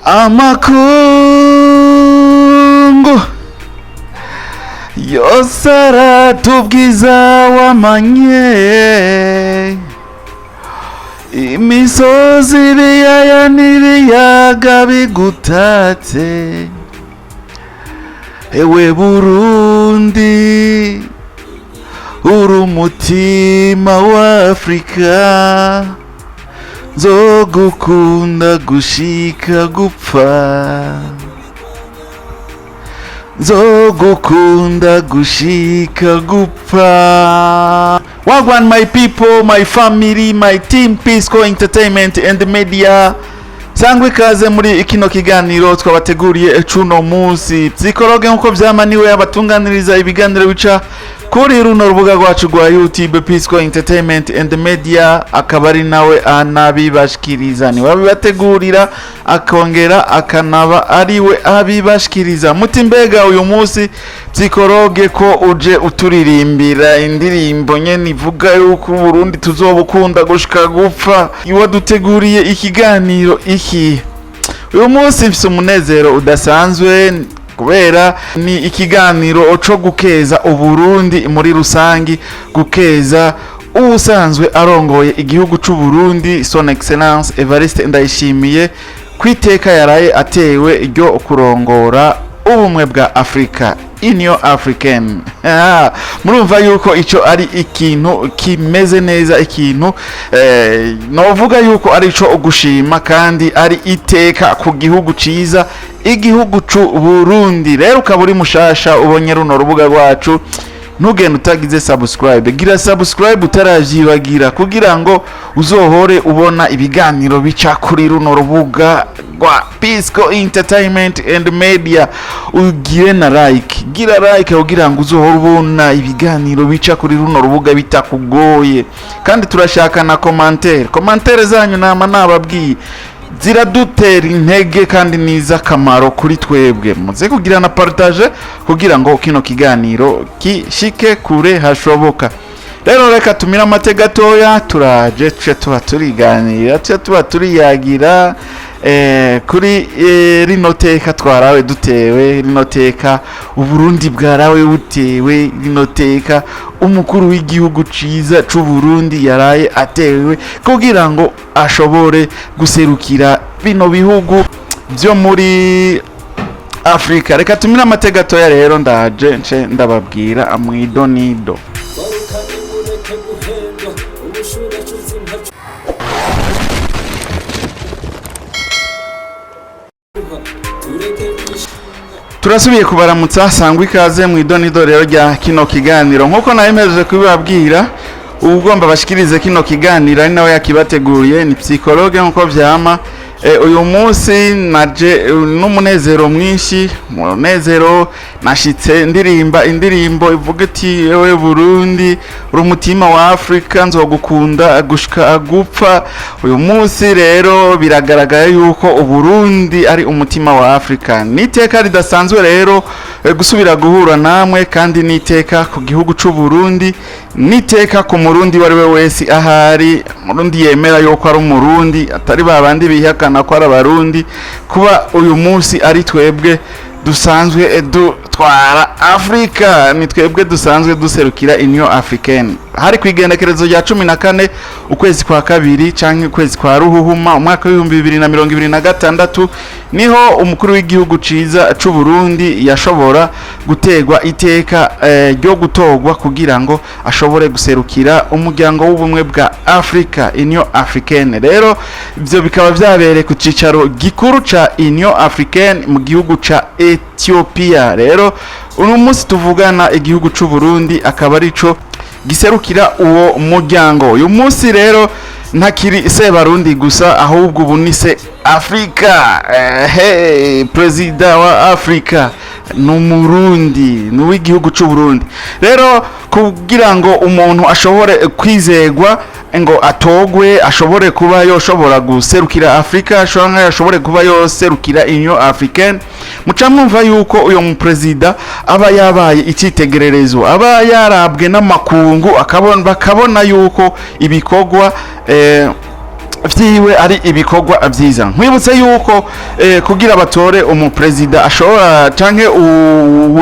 amakungu yose aratubwiza wamanye, imisozi ibiyaya n'ibiyaga bigutatse, ewe Burundi uri umutima wa Afrika, nzogukunda gushika gupfa, nzogukunda gushika gupfa. Wagwan my people, my family, my team Pisco Entertainment and Media, sangwe kaze muri ikino kiganiro twabateguriye cuno munsi. Psikologe nkuko vyamaniwe abatunganiriza ibiganiro bica kuri runo rubuga rwacu rwa YouTube Pisco Entertainment and Media, akabari nawe anabibashikiriza, ni wabibategurira akongera akanaba ariwe abibashikiriza. Muti mbega uyu munsi psikologe ko uje uturirimbira indirimbo nyene ivuga yuko Burundi tuzobukunda gushika gupfa, iwaduteguriye ikiganiro iki. Uyu munsi mfise umunezero udasanzwe kubera ni ikiganiro cyo gukeza Uburundi muri rusangi, gukeza ubusanzwe arongoye igihugu c'u Burundi Son Excellence Evariste Ndayishimiye kwiteka yaraye atewe ryo kurongora ubumwe bwa Afrika, Union Africaine. Murumva yuko ico ari ikintu kimeze neza, ikintu novuga yuko ari ico ugushima kandi ari iteka ku gihugu ciza, igihugu c'u Burundi. Rero ukaburi mushasha ubonye runo rubuga rwacu, ntugende utagize subscribe, gira subscribe utaravyibagira kugira ngo uzohore ubona ibiganiro bica kuri runo rubuga rwa Pisco Entertainment and Media. Ugire na like, gira like kugira ngo uzohore ubona ibiganiro bica kuri runo rubuga bitakugoye, kandi turashaka na commentaire zanyu nama nababwiye ziradutera intege kandi niza kamaro kuri twebwe. Muze kugira na partage kugira ngo kino kiganiro kishike kure hashoboka. Rero reka tumira amatega gatoya, turaje tuba turiganira, tuba turiyagira kuri rino teka twarawe dutewe, rino teka Uburundi bwarawe butewe, rino teka umukuru w'igihugu ciza c'u Burundi yaraye atewe kugira ngo ashobore guserukira bino bihugu byo muri Afrika. Reka tumira amatega gatoya rero, ndaje nce ndababwira amwidonido. Turasubiye kubaramutsa, sangwa ikaze mu idonido rero rya kino kiganiro. Nkuko nayemeje kubibabwira, ugomba bashikirize kino kiganiro ari nawe yakibateguriye ni psikologe nkuko vyama. Uyu munsi naje n'umunezero mwinshi, munezero nashitse ndirimba indirimbo ivuga ati ewe Burundi uri umutima wa Afrika, nzogukunda gushika gupfa. Uyu munsi rero biragaragara yuko Uburundi ari umutima wa Afrika. Niteka ridasanzwe rero gusubira guhura namwe, kandi niteka ku gihugu c'u Burundi, niteka ku murundi wari we wese ahari, murundi yemera yuko ari umurundi atari babandi bihakana ko ari abarundi, kuba uyu munsi ari twebwe dusanzwe dutwara Afrika, ni twebwe dusanzwe duserukira Union Africaine. Hari kwigendekerezo rya 14 ukwezi kwa kabiri canke ukwezi kwa ruhuhuma umwaka wa 2026 niho umukuru w'igihugu ciza c'u Burundi yashobora gutegwa iteka ryo gutogwa kugira ngo ashobore guserukira umuryango w'ubumwe bwa Afrika, Union Africaine. Rero ivyo bikaba vyabereye ku cicaro gikuru ca Union Africaine mu gihugu ca Ethiopia. Rero uno munsi tuvugana igihugu c'u Burundi akaba arico giserukira uwo muryango. Uyu munsi rero ntakiri se Barundi gusa, ahubwo ubu ni se Afrika. President wa Afrika n'umurundi, n'uw'igihugu c'u Burundi. Rero kugira ngo umuntu ashobore kwizegwa ngo atogwe, ashobore kuba yoshobora guserukira Afrika, ashobore kuba yoserukira Union Africaine, muca mwumva yuko uyo mu president aba yabaye icitegererezo, aba yarabwe n'amakungu, bakabona yuko ibikorwa vyiwe ari ibikorwa vyiza. Nkwibutse yuko kugira batore umupresident ashobora canke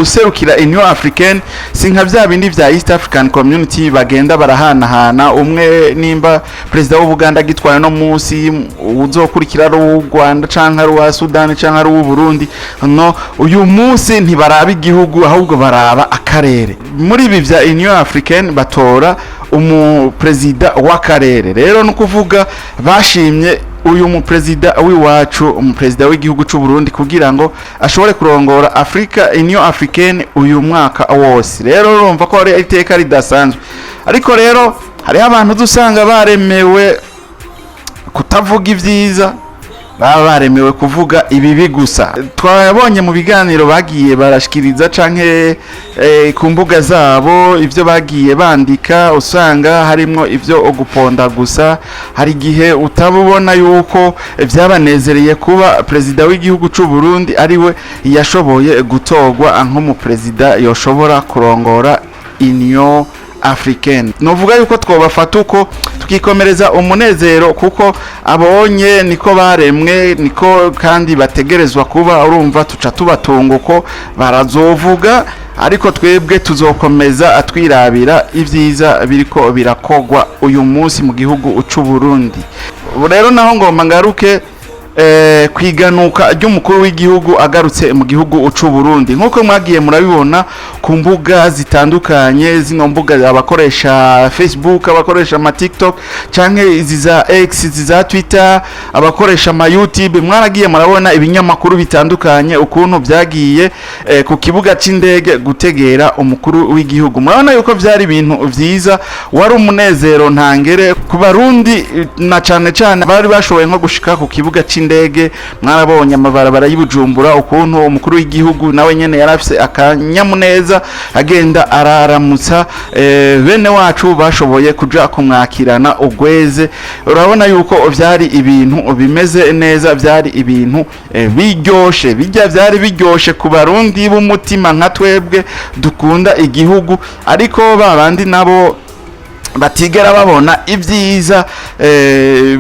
userukira Union Africaine sinka vya bindi vya East African Community bagenda barahanahana umwe nimba president w'u Buganda gitwaye no musi uzokurikira ru Rwanda canke ru Sudan canke ru Burundi. No, uyu musi ntibaraba igihugu ahubwo baraba akarere. Muri ibi vya Union Africaine batora umupresident w'akarere. Rero no kuvuga bashimye uyu mupresident w'iwacu, umupresident w'igihugu cy'u Burundi kugira ngo ashobore kurongora Africa Union Africaine uyu mwaka wose. Rero urumva ko ari iteka ridasanzwe, ariko rero hari abantu dusanga baremewe kutavuga ivyiza, baba baremewe kuvuga ibibi gusa. Twabonye mu biganiro bagiye barashikiriza canke ku mbuga zabo ivyo bagiye bandika, usanga harimwo ivyo guponda gusa. Hari gihe utabubona yuko vyabanezereye kuba president w'igihugu cy'u Burundi ariwe yashoboye gutogwa nko president yoshobora kurongora Union Africaine. Novuga yuko twobafata uko tukikomereza umunezero kuko abonye niko baremwe, niko kandi bategerezwa kuba. Urumva tuca tubatunguko barazovuga, ariko twebwe tuzokomeza atwirabira ivyiza biriko birakogwa uyu munsi mu gihugu cy'u Burundi. Rero naho ngomba ngaruke kwiganuka ry'umukuru w'igihugu agarutse mu gihugu cy'u Burundi. Nkuko mwagiye murabibona ku mbuga zitandukanye, zino mbuga abakoresha Facebook, abakoresha ma TikTok canke izi za X, izi za Twitter, abakoresha ma YouTube, mwaragiye murabona ibinyamakuru bitandukanye ukuntu byagiye ku kibuga c'indege gutegera umukuru w'igihugu. Murabona yuko byari ibintu vyiza, wari umunezero ntangere ku Barundi, na cane bari bashoboye nko gushika ku kibuga c'indege. Mwarabonye amabarabara y'Ibujumbura ukuntu umukuru w'igihugu nawe nyene yarafise akanyamuneza agenda araramutsa bene wacu bashoboye kuja kumwakirana ugweze. Urabona yuko vyari ibintu bimeze neza, vyari ibintu biryoshe, vyari biryoshe ku Barundi b'umutima nka twebwe dukunda igihugu. Ariko babandi nabo batigera babona ivyiza,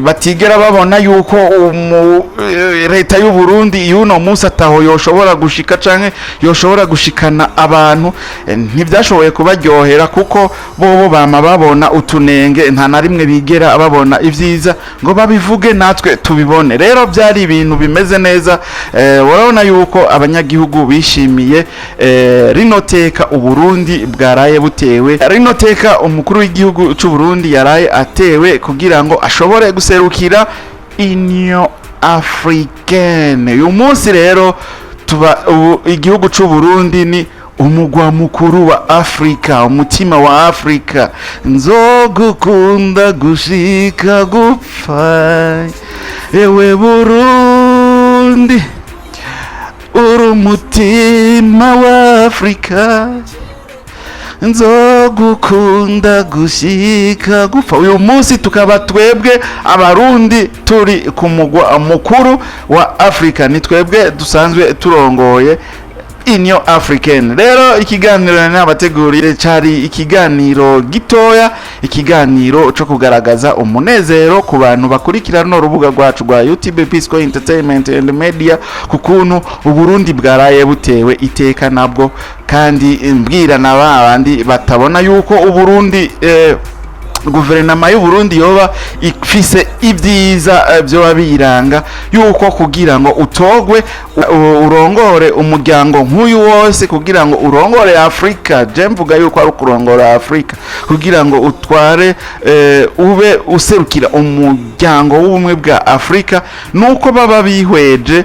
batigera babona yuko leta y'u Burundi yuno musa taho yoshobora gushika canke yoshobora gushikana abantu, ntivyashoboye kubaryohera kuko bobo bama babona utunenge, nta na rimwe bigera babona ivyiza ngo babivuge natwe tubibone. Rero byari ibintu bimeze neza. Urabona yuko abanyagihugu bishimiye rino teka u Burundi bwaraye butewe, rino teka umukuru w'igihugu cy'u Burundi yaraye atewe kugira ngo ashobore guserukira Union Africaine. Uyu munsi rero tuba igihugu cy'u Burundi ni umugwa mukuru wa Afrika, umutima wa Afrika. Nzogukunda gushika gupfa, ewe Burundi uri umutima wa Afrika, nzogukunda gushika gupfa. Uyu munsi tukaba twebwe Abarundi turi ku mugwa mukuru wa Afrika, ni twebwe dusanzwe turongoye Union Africaine. Rero ikiganiro n'abateguriye cari ikiganiro gitoya, ikiganiro cyo kugaragaza umunezero ku bantu bakurikirana no rubuga rwacu rwa YouTube Pisco Entertainment and Media, kukuntu u Burundi bwaraye butewe iteka nabwo, kandi mbwira nabandi batabona yuko u Burundi guverinoma y'u Burundi yoba ifise ibyiza byo babiranga yuko kugira ngo utogwe urongore umuryango nk'uyu wose, kugira ngo urongore Afrika. Je mvuga yuko ari kurongora Afrika kugira ngo utware ube userukira umuryango w'ubumwe bwa Afrika, nuko baba bihweje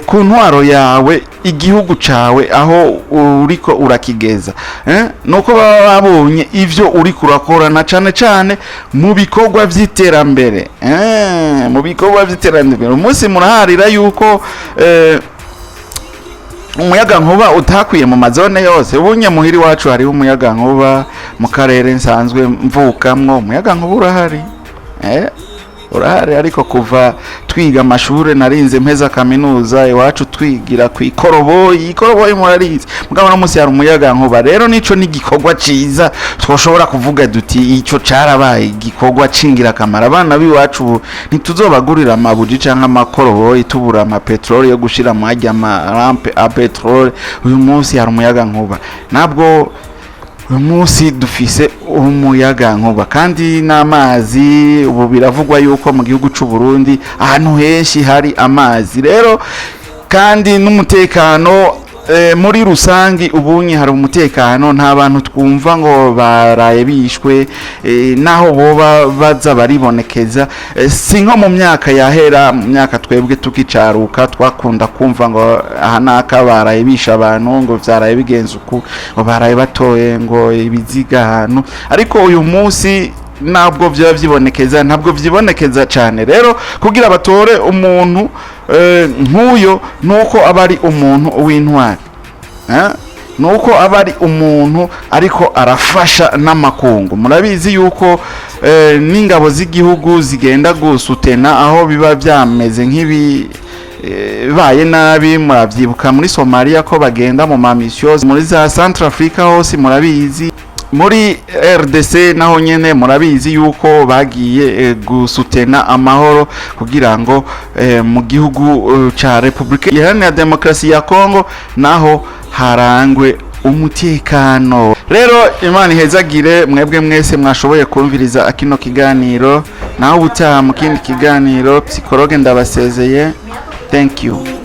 ku ntwaro yawe igihugu cawe aho uriko urakigeza, nuko baba babonye ivyo uri kurakora, na cane cane mu bikorwa vy'iterambere, mu bikorwa vy'iterambere. Umunsi muraharira yuko umuyaga nkuba utakwiye mu mazone yose. Ubunye muhiri wacu hari umuyaga nkuba mu karere nsanzwe mvukamwo, umuyaga nkuba urahari, urahari, ariko kuva twiga amashure narinze mpeza kaminuza iwacu twigira ku ikoroboyi murarize, mugabo no munsi hari umuyaga nkuba. Rero nico ni gikorwa ciza twoshobora kuvuga duti ico carabaye igikorwa cingira kamara. Abana biwacu ntituzobagurira amabuji canke amakoroboyi tubura ama petrol yo gushira mu ajya ama lampe a petrol. Uyu munsi hari umuyaga nkuba, nabwo uyu munsi dufise umuyaga nkuba kandi n'amazi. Ubu biravugwa yuko mu gihugu c'u Burundi ahantu henshi hari amazi. Rero kandi n'umutekano muri rusangi ubunye hari umutekano, nta bantu twumva ngo baraye bishwe naho boba baza baribonekeza. Si nko mu myaka yahera, mu myaka twebwe tukicaruka twakunda kumva ngo aha naka baraye bisha abantu, ngo vyaraye bigenze uku, ngo baraye batoye ngo ibiziga ahantu. Ariko uyu munsi nabwo byo vyibonekeza, ntabwo vyibonekeza cyane. Rero kugira batore umuntu nk'uyo nuko abari umuntu w'intwari, nuko abari umuntu ariko arafasha n'amakungu. Murabizi yuko n'ingabo z'igihugu zigenda gusutena aho biba byameze nk'ibi baye nabi. Muravyibuka muri Somalia ko bagenda mu mamissions, muri za Central Africa hose murabizi, muri RDC naho nyene murabizi yuko bagiye gusutena amahoro kugira ngo mu gihugu ca Republika Iharanira Demokarasi ya Kongo naho harangwe umutekano. Rero Imana ihezagire mwebwe mwese mwashoboye kumviriza akino kiganiro, naho ubutaha mu kindi kiganiro. Psychologue ndabasezeye. Thank you.